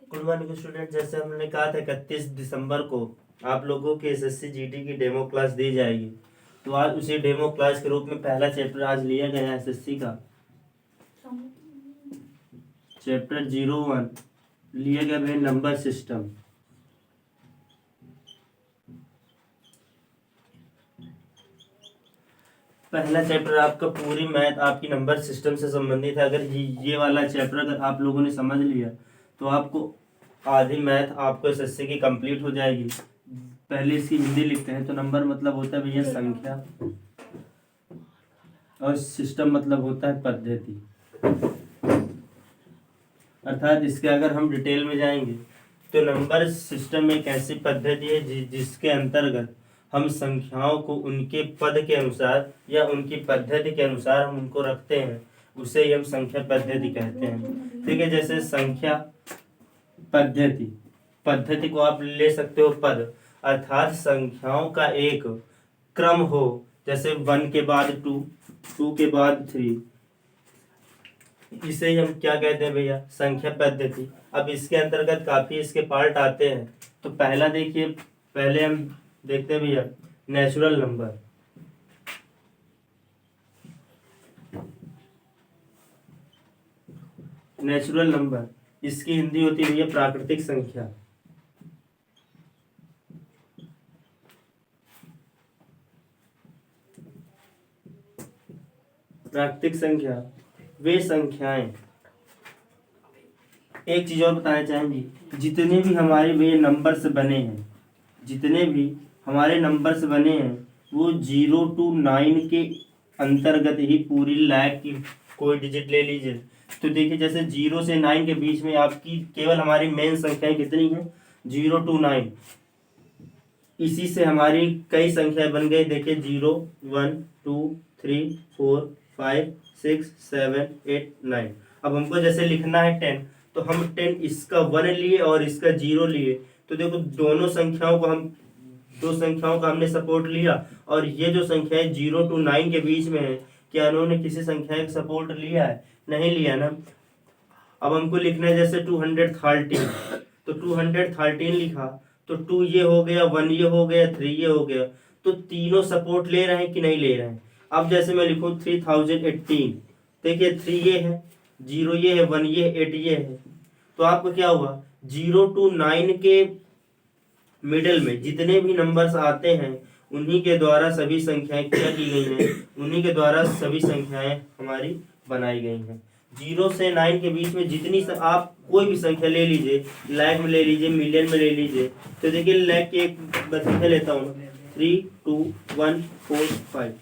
Good morning student. जैसे हमने कहा था 31 दिसंबर को आप लोगों के एसएससी जीडी की डेमो क्लास दी जाएगी, तो आज उसी डेमो क्लास के रूप में पहला चैप्टर आज लिया गया है एसएससी का। चैप्टर 01 लिया गया है नंबर सिस्टम। पहला चैप्टर आपका पूरी मैथ आपकी नंबर सिस्टम से संबंधित है। अगर ये वाला चैप्टर अगर आप लोगों ने समझ लिया तो आपको आधी मैथ आपको एसएससी की कंप्लीट हो जाएगी। पहले इसकी हिंदी लिखते हैं तो नंबर मतलब होता है भैया संख्या, और सिस्टम मतलब होता है पद्धति। अर्थात इसके अगर हम डिटेल में जाएंगे तो नंबर सिस्टम एक ऐसी पद्धति है जिसके अंतर्गत हम संख्याओं को उनके पद के अनुसार या उनकी पद्धति के अनुसार हम उनको रखते हैं, उसे ही हम संख्या पद्धति कहते हैं। ठीक है, जैसे संख्या पद्धति, पद्धति को आप ले सकते हो पद, अर्थात संख्याओं का एक क्रम हो। जैसे 1 के बाद 2, 2 के बाद 3, इसे हम क्या कहते हैं भैया, संख्या पद्धति। अब इसके अंतर्गत काफी इसके पार्ट आते हैं। तो पहला देखिए, पहले हम देखते हैं भैया नेचुरल नंबर। नेचुरल नंबर इसकी हिंदी होती है भैया प्राकृतिक संख्या। प्राकृतिक संख्या वे संख्याएं, एक चीज और बताना चाहेंगे, जितने भी हमारे भैया नंबर्स बने हैं, जितने भी हमारे नंबर्स बने हैं वो 0 to 9 के अंतर्गत ही पूरी लाख की कोई डिजिट ले लीजिए। तो देखिए जैसे 0 से 9 के बीच में आपकी केवल हमारी मेन संख्याएं कितनी हैं, 0 to 9। इसी से हमारी कई संख्याएं बन गई। देखिए 0, 1, 2, 3, 4, 5, 6, 7, 8, 9। अब हमको जैसे लिखना है 10, तो हम 10 इसका 1 लिए और इसका 0 लिए। तो देखो दो संख्याओं का हमने सपोर्ट लिया, और ये जो संख्या है 0 to 9 के बीच में है, क्या उन्होंने किसी संख्या का सपोर्ट लिया है? नहीं लिया ना। अब हमको लिखना है जैसे 213, तो 213 लिखा, तो 2 ये हो गया, 1 ये हो गया, 3 ये हो गया। तो तीनों सपोर्ट ले रहे हैं कि नहीं ले रहे हैं? अब जैसे मैं लिखूं 3018, देखिए 3 ये है, 0 ये है, 1 ये है, 8 ये है। तो आपको क्या हुआ, 0 to 9 के मिडिल में जितने भी नंबर्स आते हैं उन्हीं के द्वारा सभी संख्याएं क्या की गई हैं, उन्हीं के द्वारा सभी संख्याएं हमारी बनाई गई हैं। 0 से 9 के बीच में जितनी आप कोई भी संख्या ले लीजिए, लाख में ले लीजिए, मिलियन में ले लीजिए। तो देखिए लाख की एक संख्या लेता हूँ, 3, 2, 1, 4, 5,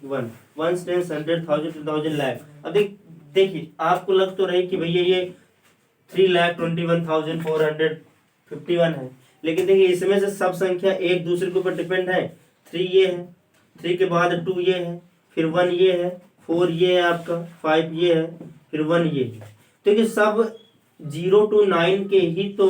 1, 1, 10, 100, 1000, 2000, लाख। अब देखिए आपको लग तो रही कि भैया ये 3,21,451 है, लेकिन देखिए इसमें से सब संख्या एक दूसरे के ऊपर डिपेंड है। 3 ये है, 3 के बाद 2 ये है, फिर 1 ये है, 4 ये है आपका, 5 ये है, फिर 1 ये है। तो ये सब 0 to 9 के ही तो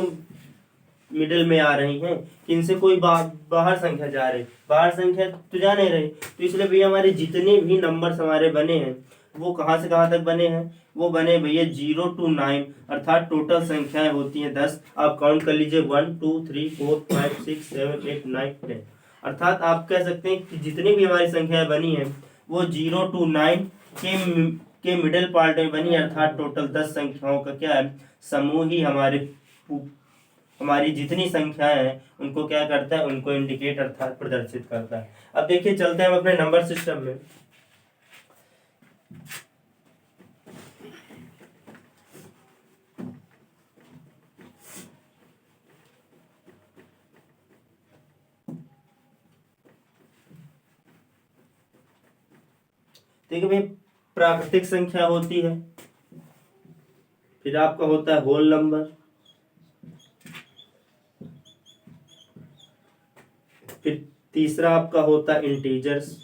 मिडिल में आ रही हैं, इनसे कोई बाहर संख्या जा रही, बाहर संख्या तो जा नहीं रही। तो इसलिए भैया हमारे जितने भी नंबर्स हमारे बने हैं वो कहाँ से कहाँ तक बने हैं, वो बने भैया 0 to 9, अर्थात टोटल संख्याएं होती हैं 10। आप काउंट कर लीजिए 1, 2, 3, 4, 5, 6, 7, 8, 9, 10। अर्थात आप कह सकते हैं कि जितनी भी हमारी संख्याएं बनी हैं वो 0 to 9 के मिडिल पार्ट में बनी, अर्थात टोटल 10 संख्याओं का क्या है, समूह ही हमारी जितनी संख्याएं हैं उनको क्या करता है, उनको इंडिकेट अर्थात प्रदर्शित करता है। अब देखिए चलते हैं हम अपने नंबर सिस्टम में। देखिए भाई प्राकृतिक संख्या होती है, फिर आपका होता है होल नंबर, फिर तीसरा आपका होता है इंटीजर्स।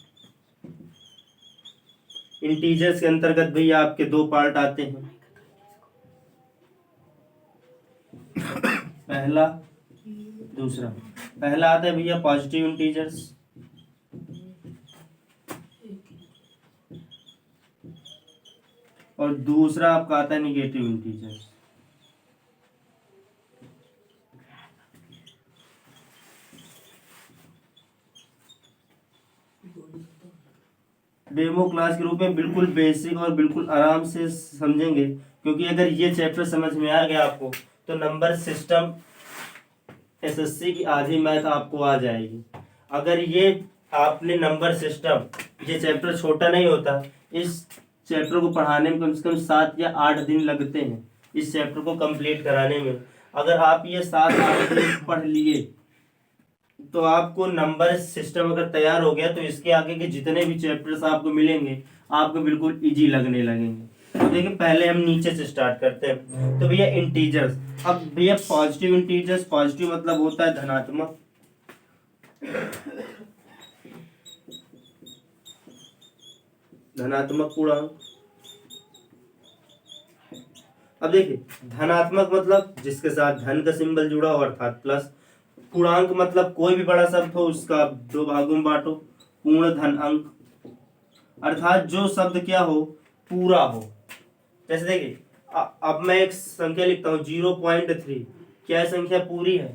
इंटीजर्स के अंतर्गत भैया आपके दो पार्ट आते हैं, पहला दूसरा। पहला आता है भैया पॉजिटिव इंटीजर्स, और दूसरा आपका आता है निगेटिव इंटीजर्स। डेमो क्लास के रूप में बिल्कुल बेसिक और बिल्कुल आराम से समझेंगे, क्योंकि अगर ये चैप्टर समझ में आ गया आपको तो नंबर सिस्टम एसएससी की आधी मैथ आपको आ जाएगी। अगर ये आपने नंबर सिस्टम, ये चैप्टर छोटा नहीं होता, इस चैप्टर को पढ़ाने में कम से कम 7 या 8 दिन लगते हैं इस चैप्टर को कंप्लीट कराने में। अगर आप ये 7-8 दिन पढ़ लिए तो आपको नंबर सिस्टम अगर तैयार हो गया तो इसके आगे के जितने भी चैप्टर्स आपको मिलेंगे आपको बिल्कुल इजी लगने लगेंगे। तो देखिए पहले हम नीचे से स्टार्ट करते हैं। तो भैया इंटीजर्स, अब भैया पॉजिटिव इंटीजर्स, पॉजिटिव मतलब होता है धनात्मक, धनात्मक पूर्णांक। अब देखिए धनात्मक मतलब जिसके साथ धन का सिंबल जुड़ा हो अर्थात प्लस। पूर्णांक मतलब कोई भी बड़ा शब्द हो उसका 2 भागों में बांटो, पूर्ण धन अंक, अर्थात जो शब्द क्या हो, पूरा हो। जैसे देखिए अब मैं एक संख्या लिखता हूँ 0.3, क्या संख्या पूरी है?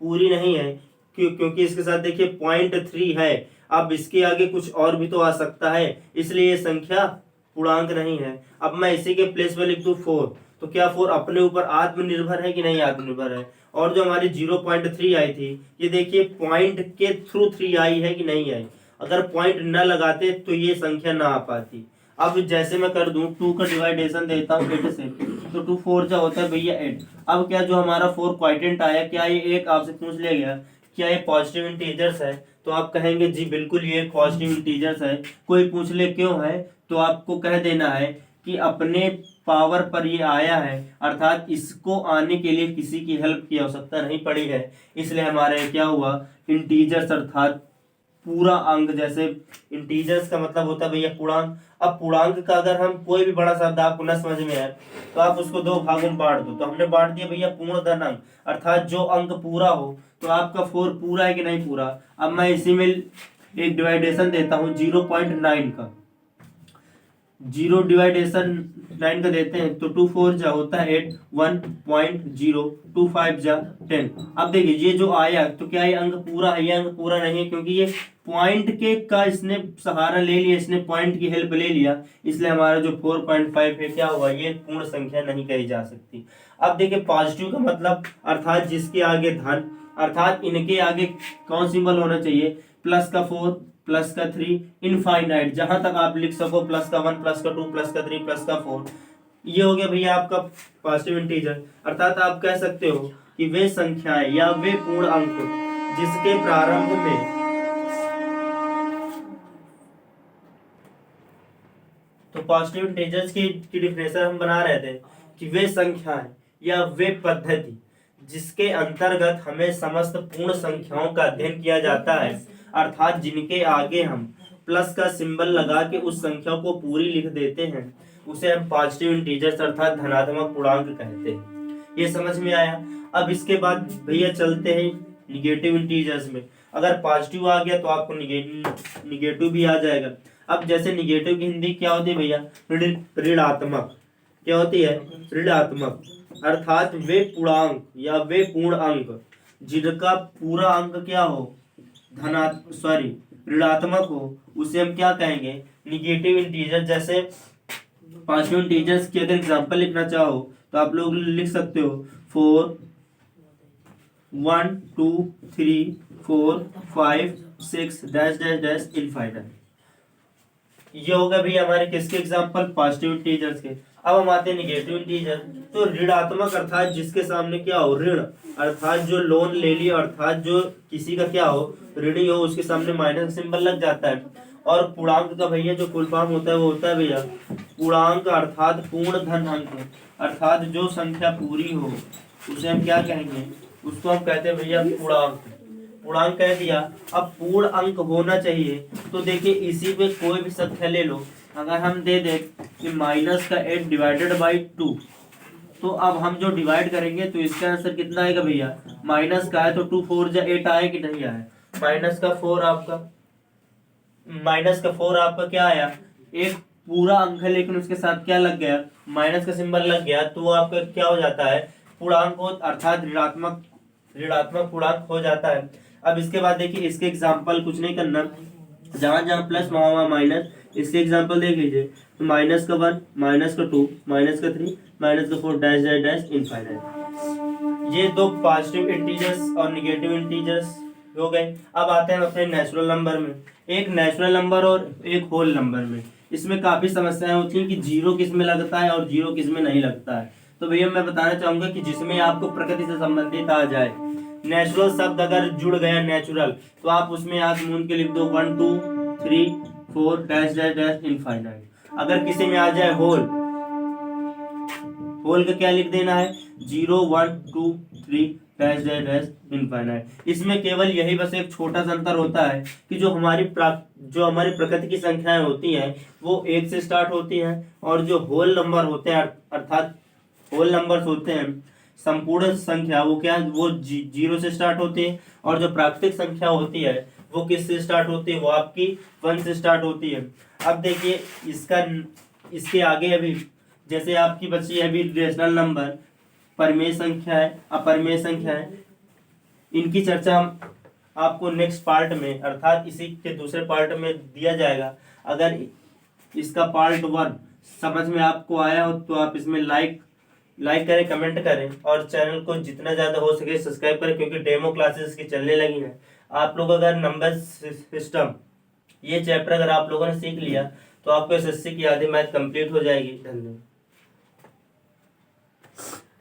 पूरी नहीं है, क्योंकि इसके साथ देखिए 0.3 है। अब इसके आगे कुछ और भी तो आ सकता है, इसलिए ये संख्या पूर्णांक नहीं है। अब मैं इसी के प्लेस में लिख दूं 4, तो क्या 4 अपने ऊपर आत्मनिर्भर है कि नहीं आत्मनिर्भर है? और जो हमारी 0.3 आई थी, ये देखिए पॉइंट के थ्रू 3 आई है कि नहीं आई? अगर पॉइंट न लगाते तो ये संख्या ना आ पाती। अब जैसे मैं कर दूं 2 का डिवाइडेशन देता हूँ 8 से, तो 2 4 जा होता है भैया 8। अब क्या जो हमारा 4 क्वाइटेंट आया, क्या ये एक आपसे पूछ लिया गया क्या ये पॉजिटिव इंटीजर्स है? तो आप कहेंगे जी बिल्कुल ये पॉजिटिव इंटीजर्स है। कोई पूछ ले क्यों है, तो आपको कह देना है कि अपने पावर पर ये आया है, अर्थात इसको आने के लिए किसी की हेल्प की आवश्यकता नहीं पड़ी है, इसलिए हमारे क्या हुआ, इंटीजर्स अर्थात पूरा अंक। जैसे इंटीजर्स का मतलब होता है भैया पूर्णांक। अब पूर्णांक का अगर हम कोई भी बड़ा शब्द आपको न समझ में आए तो आप उसको 2 भागों में बांट दो। तो हमने बांट दिया भैया पूर्ण धन अंक, अर्थात जो अंक पूरा हो। तो आपका 4 पूरा है कि नहीं पूरा? अब मैं इसी में एक डिवाइडेशन देता हूँ 0.9 का, 0 डिवाइडेशन 9 का देते हैं तो 2 4 जा होता है 8, 1.0, 2 5 जा 10। अब देखिए ये जो आया तो क्या ये अंक पूरा है? ये अंक पूरा नहीं है, क्योंकि ये पॉइंट के का इसने सहारा ले लिया, इसने पॉइंट की हेल्प ले लिया, इसलिए हमारा जो 4.5 है क्या हुआ, ये पूर्ण संख्या नहीं कही जा सकती। अब देखिए पॉजिटिव का मतलब अर्थात जिसके आगे धन, अर्थात इनके आगे कौन सिंबल होना चाहिए? प्लस का 4, प्लस का 3, इनफाइनाइट, जहां तक आप लिख सको, प्लस का 1, प्लस का 2, प्लस का 3, प्लस का 4। ये हो गया भैया आपका पॉजिटिव इंटीजर। अर्थात आप कह सकते हो कि वे संख्याएं या वे पूर्ण अंक जिसके प्रारंभ में, तो पॉजिटिव इंटीजर्स की डिफिनेशन हम बना रहे थे कि वे संख्याएं या वे पद्धति जिसके अंतर्गत हमें समस्त पूर्ण संख्याओं का अध्ययन किया जाता है, अर्थात जिनके आगे हम प्लस का सिंबल लगा के उस संख्या को पूरी लिख देते हैं, उसे हम पॉजिटिव इंटीजर्स अर्थात धनात्मक पूर्णांक कहते हैं। ये समझ में आया? अब इसके बाद भैया चलते हैं निगेटिव इंटीजर्स में। अगर पॉजिटिव आ गया तो आपको निगेटिव भी आ जाएगा। अब जैसे निगेटिव की हिंदी क्या होती है भैया? ऋणात्मक। क्या होती है? ऋणात्मक, अर्थात वे पूर्णांक या वे पूर्ण अंक जिनका पूरा अंक क्या हो, ऋणात्मक हो, उसे हम क्या कहेंगे? Negative integer. जैसे पॉजिटिव इंटीजर्स की अगर एग्जांपल लिखना चाहो तो आप लोग लिख सकते हो 4 1 2 3 4 5 6 डैश डैश डैश इनफाइनाइट। ये हो गया भैया हमारे किसके एग्जांपल? पॉजिटिव इंटीजर्स के। अब हम आते हैं निगेटिव इंटीजर। तो ऋणात्मक अर्थात जिसके सामने क्या हो, ऋण, अर्थात जो लोन ले लिया, अर्थात जो किसी का क्या हो, ऋणी हो, उसके सामने माइनस सिंबल लग जाता है। और पूर्णांक का भैया जो फुल फॉर्म होता है वो होता है भैया पूर्णांक, अर्थात पूर्ण धन अंक, अर्थात जो संख्या पूरी हो उसे हम क्या कहेंगे? उसको हम कहते हैं भैया पूर्णांक। पूर्णांक कह दिया। अब पूर्ण अंक होना चाहिए, तो देखिए इसी पे कोई भी संख्या ले लो। अगर हम दे दे कि माइनस का 8 डिवाइडेड बाई 2, तो अब हम जो डिवाइड करेंगे तो इसका आंसर कितना आएगा भैया? माइनस का है तो 2 4 जा 8 आया कि नहीं आया? माइनस का 4 आपका क्या आया? एक पूरा अंक है लेकिन उसके साथ क्या लग गया? माइनस का सिंबल लग गया, तो आपका क्या हो जाता है? पूर्णांक हो, अर्थात ऋणात्मक पूर्णांक हो जाता है। अब इसके बाद देखिए इसके एग्जांपल कुछ नहीं करना, जहां जहां प्लस वहां वहां माइनस, इसके एग्जांपल देख लीजिए, तो माइनस का 1, माइनस का 2, माइनस का 3, माइनस का 4, डैश डैश डैश इनफाइनाइट। ये दो पॉजिटिव इंटीजर्स और निगेटिव इंटीजर्स हो गए। अब आते हैं अपने नेचुरल नंबर में। एक नेचुरल नंबर और एक होल नंबर में इसमें काफ़ी समस्याएं होती हैं कि जीरो किस में लगता है और जीरो किस में नहीं लगता है। तो भैया मैं बताना चाहूँगा कि जिसमें आपको प्रकृति से संबंधित आ जाए, नेचुरल शब्द अगर जुड़ गया नेचुरल, तो आप उसमें आग मूंद के लिख दो 1 2 3 4 डैश डैश डैश इनफाइनाइट। अगर किसी में आ जाए होल, होल का क्या लिख देना है 0 1 2 3 डैश डैश डैश इनफाइनाइट। इसमें केवल यही बस एक छोटा सा अंतर होता है कि जो हमारी प्रकृति की संख्याएं होती हैं वो 1 से स्टार्ट होती हैं, और जो होल नंबर होते हैं अर्थात होल नंबर्स होते हैं संपूर्ण संख्या, वो क्या वो 0 से स्टार्ट होती है, और जो प्राकृतिक संख्या होती है वो किस से स्टार्ट होती है, वो आपकी 1 से स्टार्ट होती है। अब देखिए इसके आगे अभी जैसे आपकी बची है अभी रेशनल नंबर, परिमेय संख्या है, अपरिमेय संख्या है, इनकी चर्चा हम आपको नेक्स्ट पार्ट में अर्थात इसी के दूसरे पार्ट में दिया जाएगा। अगर इसका पार्ट 1 समझ में आपको आया हो तो आप इसमें लाइक करें, कमेंट करें, और चैनल को जितना ज़्यादा हो सके सब्सक्राइब करें, क्योंकि डेमो क्लासेस की चलने लगी हैं। आप लोग अगर नंबर सिस्टम ये चैप्टर अगर आप लोगों ने सीख लिया तो आपको एसएससी की आधी मैथ कंप्लीट हो जाएगी। धन्यवाद।